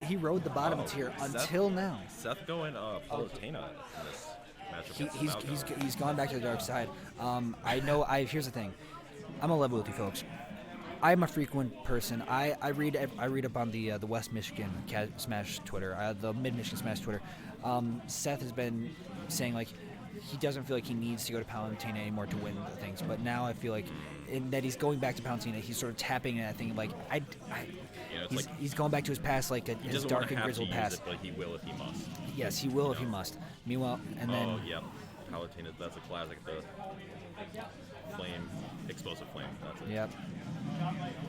he rode the bottom tier until now. Seth going Palutena in this matchup. He's gone back to the dark side. I know. Here's the thing. I'm gonna level with you folks. I'm a frequent person. I read up on the West Michigan Smash Twitter, the Mid Michigan Smash Twitter. Seth has been saying like he doesn't feel like he needs to go to Palutena anymore to win the things, but now I feel like that he's going back to Palutena. He's sort of tapping that thing like he's going back to his past, like his dark and grizzled past. But he will if he must. Yes, he will if he must. Meanwhile, and then Palutena, that's a classic. The explosive flame. That's it. Yep.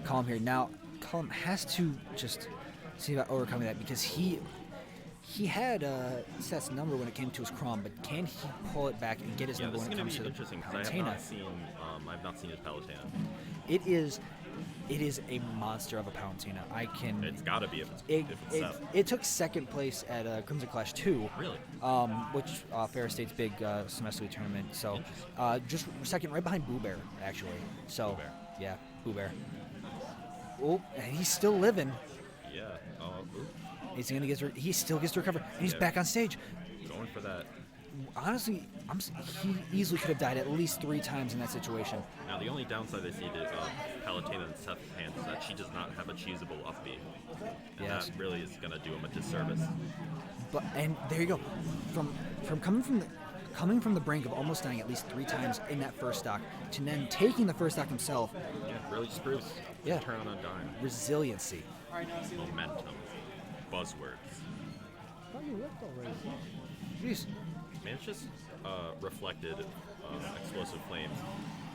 Colm here. Now, Colm has to just see about overcoming that because he had Seth's number when it came to his Crom, but can he pull it back and get his number when it comes to the Palutena? I've not seen his Palutena. It is a monster of a Palutena. It's got to be if it's Seth. It took second place at Crimson Clash 2. Really? Which Fair State's big semester tournament. So just second, right behind Boo Bear, actually. So Boo Bear. Yeah, Boo Bear. Oh, and he's still living. Yeah. He still gets to recover, and he's back on stage. Going for that. Honestly, he easily could have died at least 3 times in that situation. Now, the only downside I see to Palutena and Seth's hands is that she does not have a cheesable up B. And that really is going to do him a disservice. And there you go. From coming from the brink of almost dying at least 3 times in that first stock to then taking the first stock himself. Yeah, really just proves turn on a dime. Resiliency. Momentum. Buzzwords. Oh, you looked already. Jeez. Man, it's just reflected explosive flames.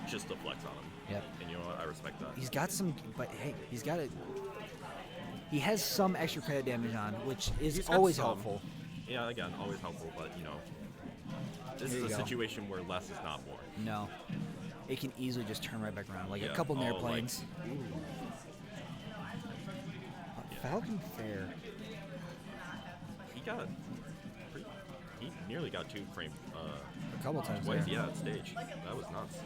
Just to flex on him. Yep. And you know what? I respect that. He's got some, but hey, he has some extra credit damage on, which is always helpful. Yeah, again, always helpful, but this is a situation where less is not more. No. It can easily just turn right back around, like a couple Nair planes. Falcon Fair. He nearly got 2 frame. A couple times. Twice, at stage. That was nuts.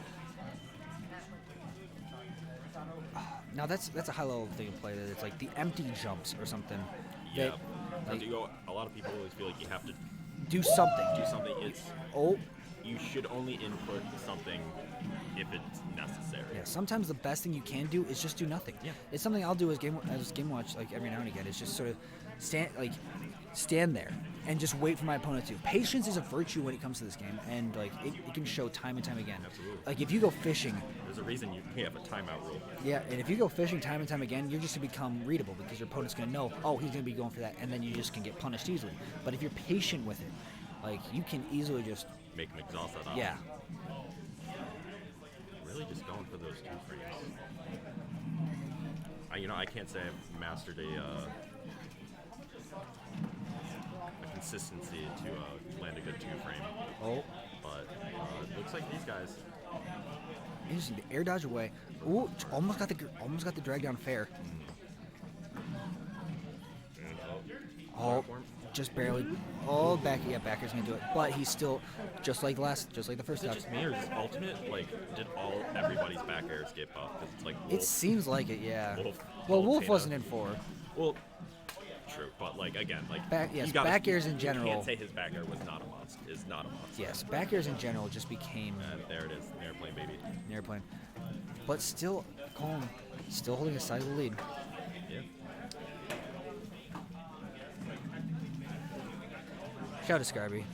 Now that's a high level thing of play. That it's like the empty jumps or something. Yeah. A lot of people always feel like you have to do something. You should only input something if it's necessary. Yeah. Sometimes the best thing you can do is just do nothing. Yeah. It's something I'll do as game watch like every now and again. It's just sort of stand there and just wait for my opponent to. Patience is a virtue when it comes to this game, and it can show time and time again. Absolutely. Like if you go fishing, there's a reason you have a timeout rule. Yeah, and if you go fishing time and time again, you're just gonna become readable because your opponent's gonna know, he's gonna be going for that, and then you just can get punished easily. But if you're patient with it, you can easily just make them exhaust that option. Yeah. Really, just going for those 2 frames. I can't say I've mastered a consistency to land a good 2 frame. But it looks like these guys. Interesting. The air dodge away. Ooh, almost got the drag down fair. Just barely. Backer's gonna do it. But he's still just like the first Is it time. just me or is ultimate did everybody's back airs get buffed? Because it's like Wolf. It seems like it, yeah. Wolf Wolf wasn't in 4. Well, true, but again, back airs in general. You can't say his back air was not a monster. Is not a monster. Yes, back airs in general just became. And there it is, an airplane baby. An airplane, but still, Colm still holding a sizable lead. Yeah. Shout out to Scarby.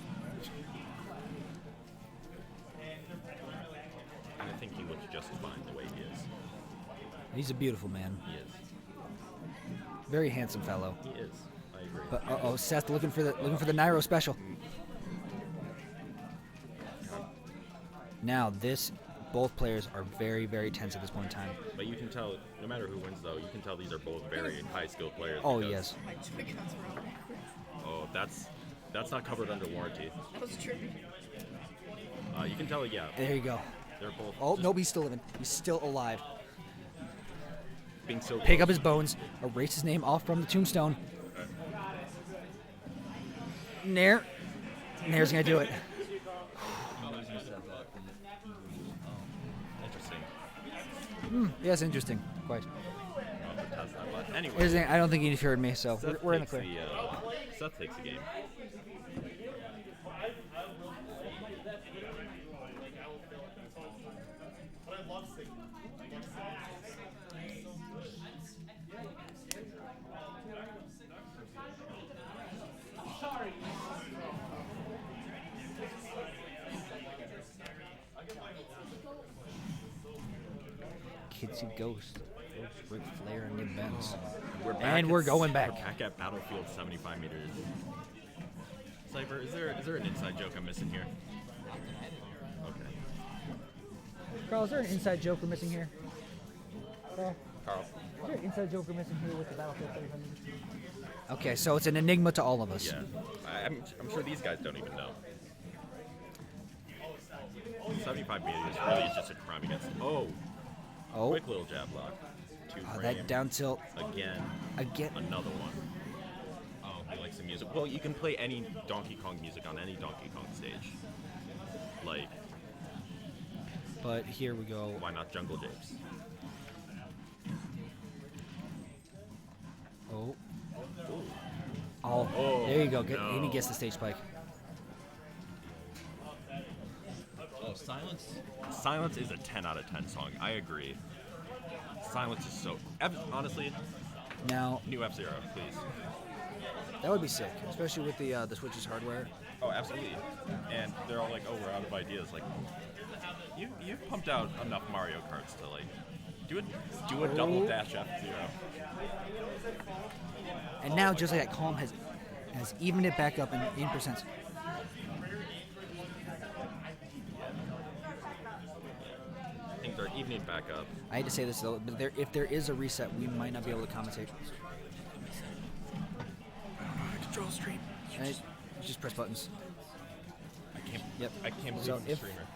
I think he looks just fine the way he is. He's a beautiful man. He is. Very handsome fellow. He is. I agree. But Seth looking for the Nairo special. Now both players are very, very tense at this point in time. But you can tell, no matter who wins though, you can tell these are both very high-skilled players. Oh yes. Oh, that's not covered under warranty. That was true. You can tell, yeah. There you go. They're both. Oh nope, he's still living. He's still alive. Being so pick up his bones, erase his name off from the tombstone. Nair's gonna do it. Interesting. Yes, interesting. Quite. Off the top. has that. But anyway, I don't think he heard me, so we're in the clear. Seth takes the game. Kids see Ghost. Ric Flair and Nick Benz. We're going back. We're back at Battlefield 75 meters. Cypher, is there an inside joke I'm missing here? Okay. Carl, is there an inside joke we're missing here? Carl. Is there an inside joke we're missing here with the Battlefield 75 meters? Okay, so it's an enigma to all of us. Yeah. I'm sure these guys don't even know. 75 meters really is just a crime against. Oh. Quick little jab block. That down tilt. Again. Another one. Oh, he likes the music. Well, you can play any Donkey Kong music on any Donkey Kong stage. Like. But here we go. Why not Jungle Japes? Oh, there you go. And he gets the stage spike. Oh, Silence? Silence is a 10 out of 10 song. I agree. Silence is so... Honestly, now new F-Zero, please. That would be sick, especially with the Switch's hardware. Oh, absolutely. And they're all like, oh, we're out of ideas. Like, you've pumped out enough Mario Karts to, like, do a double dash F-Zero. And now, just like that, Colm has evened it back up in percents. Things are evening back up. I hate to say this though, but if there is a reset, we might not be able to commentate. Control stream. Just press buttons. I can't believe So I'm a streamer.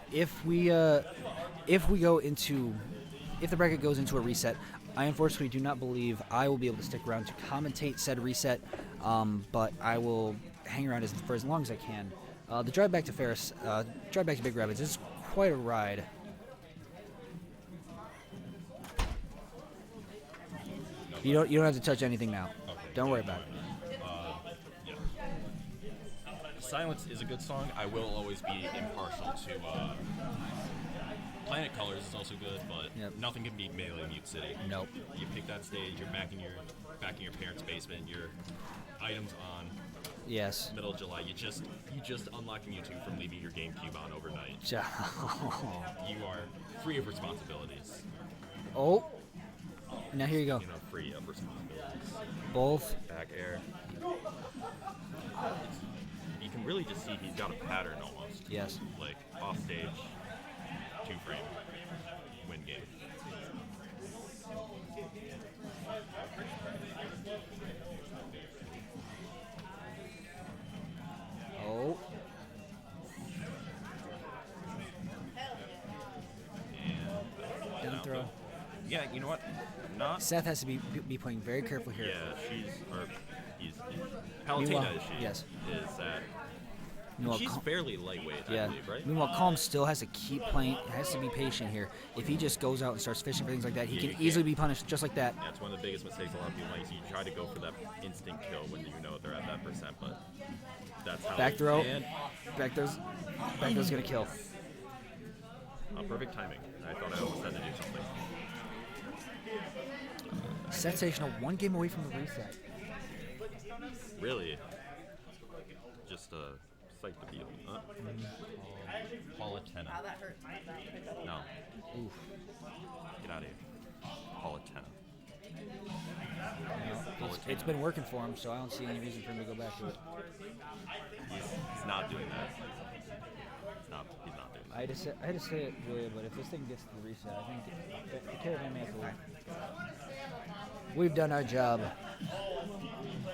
if the bracket goes into a reset, I unfortunately do not believe I will be able to stick around to commentate said reset, but I will hang around for as long as I can. The drive back to Big Rapids is quite a ride. You don't have to touch anything now. Okay. Don't worry about it. Yeah. Silence is a good song. I will always be impartial to Planet Colors is also good, but nothing can beat Melee Mute City. Nope. You pick that stage, you're back in your parents' basement, your items on. Yes. Middle of July, you just unlocking YouTube from leaving your GameCube on overnight. You are free of responsibilities. Oh. Now here you go. Free of responsibilities. Both. Back air. You can really just see he's got a pattern almost. Yes. Like off stage, 2-frame, win game. Oh. And Down throw. Yeah, you know what? Seth has to be playing very careful here. Yeah, he's Palutena, yes. Is that she's fairly lightweight, I believe, right? Meanwhile, Colm still has to keep playing, has to be patient here. If he just goes out and starts fishing for things like that, he can easily be punished just like that. That's one of the biggest mistakes a lot of people make. You try to go for that instant kill when you know they're at that percent, but that's how back throw. Back throw's gonna kill. Perfect timing. I thought I almost had to do something. SETHsational, one game away from the reset. Really? Just psych to beat him. Palatena. Wow, that hurt. No. Oof. Get out of here. Palatena. It's been working for him, so I don't see any reason for him to go back to it. He's not doing that. He's not doing that. I had to say it, Julia, but if this thing gets to the reset, I think the caravan may have to leave. We've done our job.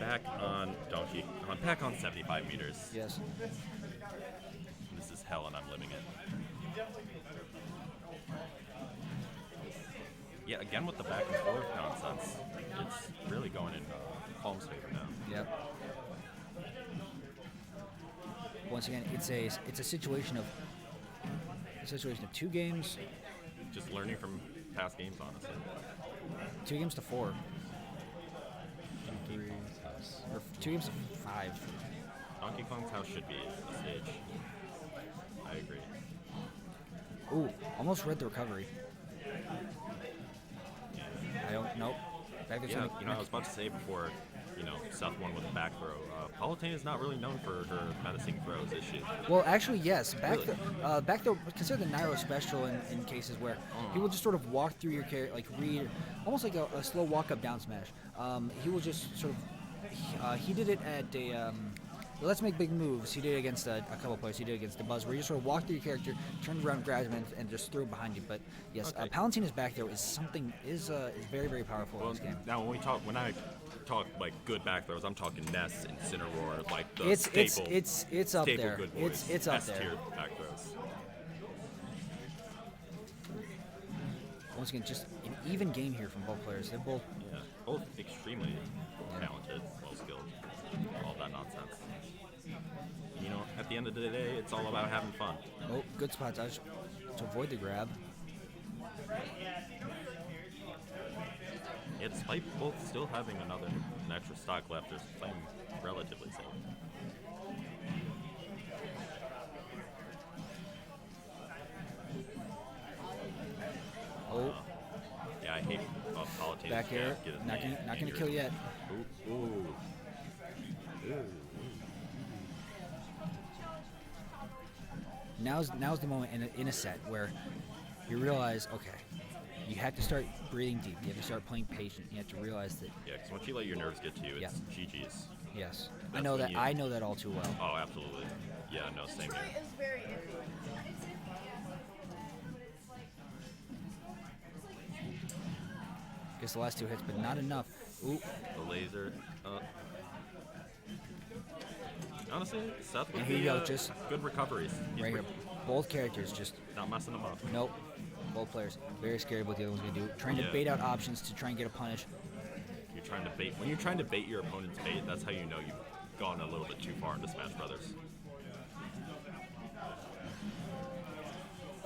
Back on 75 meters. Yes. This is hell and I'm living it. Yeah, again with the back and forth nonsense. It's really going in Colm's favor now. Yep. Once again, it's a situation of two games. Just learning from past games, honestly. 2 games to 4. 2 games to 5. Donkey Kong's house should be a stage. I agree. Ooh, almost read the recovery. I don't. Nope. Back to Yeah, I was about to say before, Seth won with a back throw. Palutena is not really known for her menacing throws, is she? Well, actually, yes. Really? Back throw, consider the Nairo special in cases where he will just sort of walk through your character, like read, almost like a slow walk up down smash. He will just sort of. He did it at a. Let's Make Big Moves. He did it against a couple players. He did it against the Buzz, where you just sort of walk through your character, turn around, grab him, and just throw it behind you. But yes, Okay. Palutena's back throw is very, very powerful in this game. Now when I talk like good back throws, I'm talking Ness, Incineroar, like the staple. It's up staple there. Good boys, It's up S-tier there. back throws. Once again, just an even game here from both players. They're both. Yeah, both extremely talented, well skilled, all that nonsense. At the end of the day, it's all about having fun. Oh, good spot dodge to avoid the grab. Yeah, despite both still having an extra stock left, they're playing relatively safe. Oh, Yeah, I hate Palutena's back air. get his Not knee gonna injured. kill yet. Ooh. Now's the moment in a set where you realize, okay, you have to start breathing deep. You have to start playing patient. You have to realize that. Yeah, because once you let your nerves get to you, it's GG's. Yes, I That's know when that. you- I know that all too well. Oh, absolutely. Yeah, no, same Detroit here. is very iffy. Gets the last 2 hits, but not enough. Ooh, The laser. Honestly, Seth would And here be you go, just good recoveries. He's right here. Both characters just not messing them up. nope. Both players very scared what the other one's gonna do. Trying to Yeah. bait out options to try and get a punish. You're trying to bait. When you're trying to bait your opponent's bait, that's how you know you've gone a little bit too far into Smash Brothers.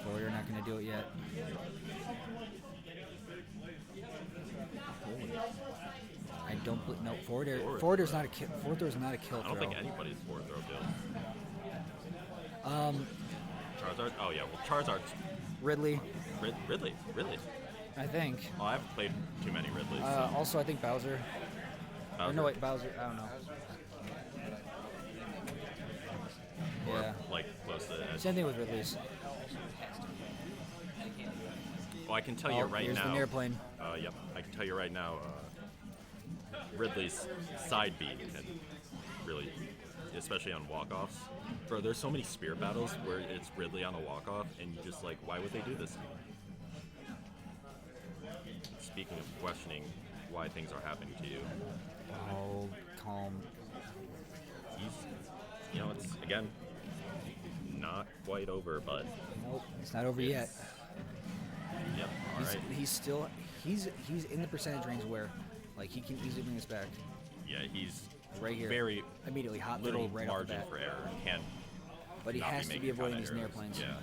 Forwarder not gonna do it yet. I don't. No, forwarder. Forwarder's not a kill. Forwarder's not a kill I don't throw. think anybody's forward throw kills. Charizard. Oh yeah, well Charizard's Ridley, Ridley. I think. Oh, I haven't played too many Ridleys. So. Also, I think Bowser. Or no, wait, Bowser. I don't know. Or, Yeah. like close to the edge. Same thing with Ridley's. Well, I can tell you right here's now. the airplane. Yep, I can tell you right now. Ridley's side B can really, especially on walk-offs. Bro, there's so many spear battles where it's Ridley on a walk-off, and you just like, why would they do this? Speaking of questioning why things are happening to you, Oh, Colm. he's, it's again not quite over, but Nope, it's not over yet. yep, all right. He's still he's in the percentage range where like he can easily bring us back. Yeah, he's Right here. very Immediately hot little 30 right off the margin bat. for error. Can't. But he not has to be making avoiding kinda these errors. airplanes. Yeah.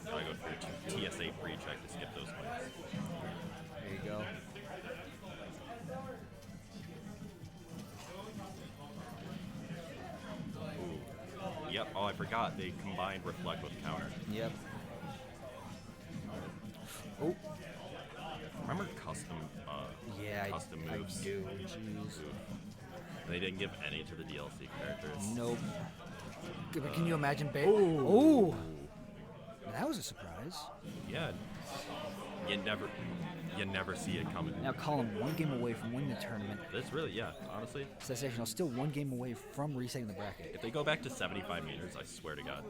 So I go through TSA pre-check to skip those points. There you go. Yep. Oh, I forgot. They combined reflect with counter. Yep. Oh, Remember custom? yeah, Custom I moves. do. Jeez. They didn't give any to the DLC characters. Nope. Can you imagine? Ooh. Oh, that was a surprise. Yeah. You never see it coming. Now Colm one game away from winning the tournament. That's really, yeah. Honestly, SETHsational still one game away from resetting the bracket. if they go back to 75 meters, I swear to God,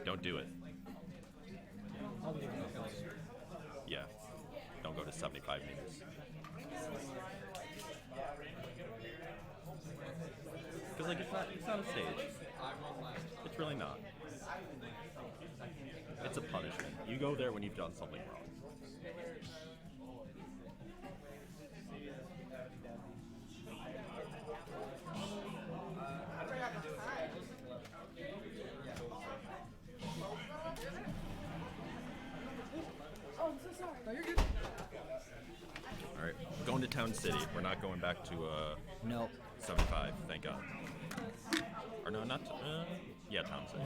don't do it. Yeah. Don't go to 75 meters. Because like it's not a stage. It's really not. It's a punishment. You go there when you've done something wrong. Oh, I'm so sorry. No, you're good. Town City. We're not going back to No. 75. Thank God. Or no, not. Yeah, Town City.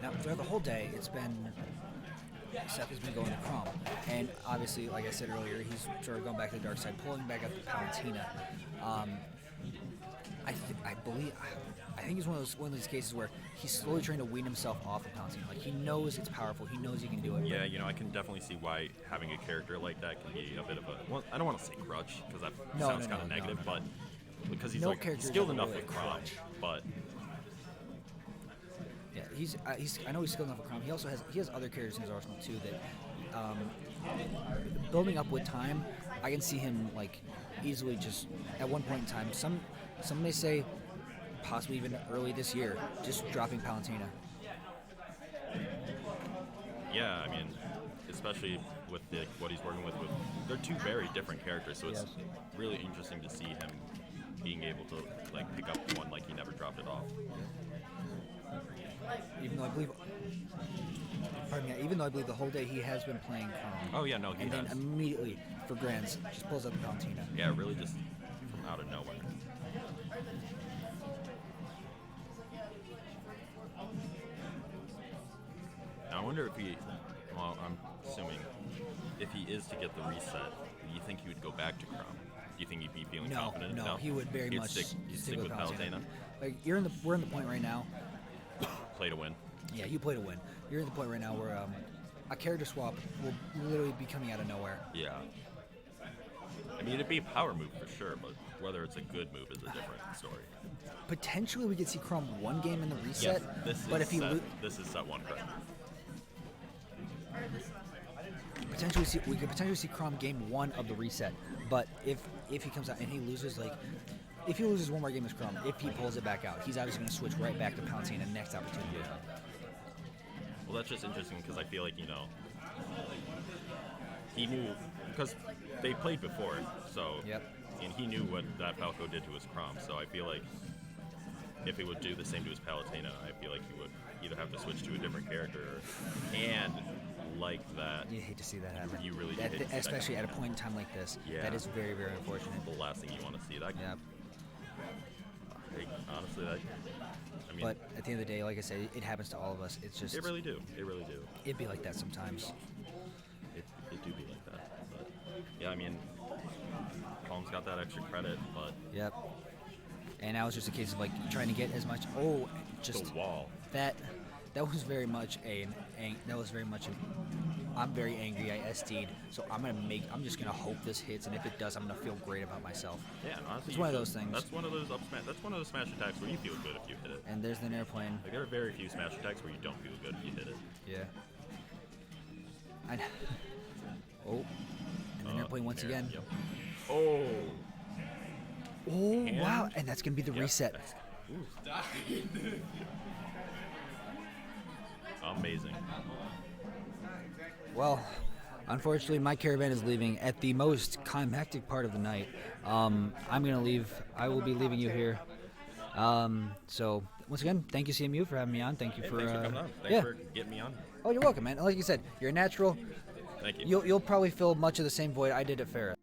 Now, throughout the whole day, it's been Seth has been going to Colm, and obviously, like I said earlier, he's sort of going back to the dark side, pulling back up the Palantina. I think it's one of those cases where he's slowly trying to wean himself off of Palantina. Like, he knows it's powerful, he knows he can do it. Yeah, I can definitely see why having a character like that can be a bit of a. Well, I don't want to say crutch because that sounds kind of negative, but because he's he's skilled enough with Colm, but. Yeah, I know he's skilled enough with Colm. He also has other characters in his arsenal too that building up with time. I can see him like easily just at one point in time. Some may say possibly even early this year, just dropping Palantina. Yeah, I mean, especially with what he's working with, they're two very different characters, so it's really interesting to see him being able to like pick up one like he never dropped it off. Even though I believe the whole day he has been playing Colm. Oh yeah, no, he and has. Then immediately for Grands just pulls out the Palantina. Yeah, really just from out of nowhere. Now I wonder if well, I'm assuming if he is to get the reset, do you think he would go back to Colm? Do you think he'd be feeling confident? No, he would very much stick with Palantina. Like we're in the point right now. Play to win. Yeah, you play to win. You're at the point right now where a character swap will literally be coming out of nowhere. Yeah. I mean, it'd be a power move for sure, but whether it's a good move is a different story. Potentially, we could see Colm one game in the reset. Yes, this is set one, correct? We could potentially see Colm game one of the reset. But if he comes out and he loses, like, if he loses one more game as Colm, if he pulls it back out, he's obviously going to switch right back to Palantina next opportunity. Well, that's just interesting because I feel like, he knew, because they played before, so, and he knew what that Falco did to his Colm, so I feel like if he would do the same to his Palantina, I feel like he would either have to switch to a different character and like that. You hate to see that happen. You really do. Especially at a point in time like this. Yeah. That is very, very unfortunate. The last thing you want to see. That. Yeah. Honestly, I mean. But at the end of the day, like I said, it happens to all of us. It's just. They really do. They really do. It'd be like that sometimes. It do be like that. But yeah, I mean, Colm's got that extra credit, but. Yep. And now it's just a case of like trying to get as much. Oh, just the wall. That was very much I'm very angry. I SD'd, so I'm just gonna hope this hits, and if it does, I'm gonna feel great about myself. Yeah, honestly, it's one of those things. That's one of those smash attacks where you feel good if you hit it. And there's an airplane. Like, there are very few smash attacks where you don't feel good if you hit it. Yeah. And an airplane once again. Yep. Oh. Oh, wow! And that's gonna be the reset. Amazing. Well, unfortunately, my caravan is leaving at the most climactic part of the night. I'm gonna leave. I will be leaving you here. So once again, thank you CMU for having me on. Thank you for coming on. Thanks for getting me on. Oh, you're welcome, man. Like you said, you're a natural. Thank you. You'll probably fill much of the same void I did at Farrah.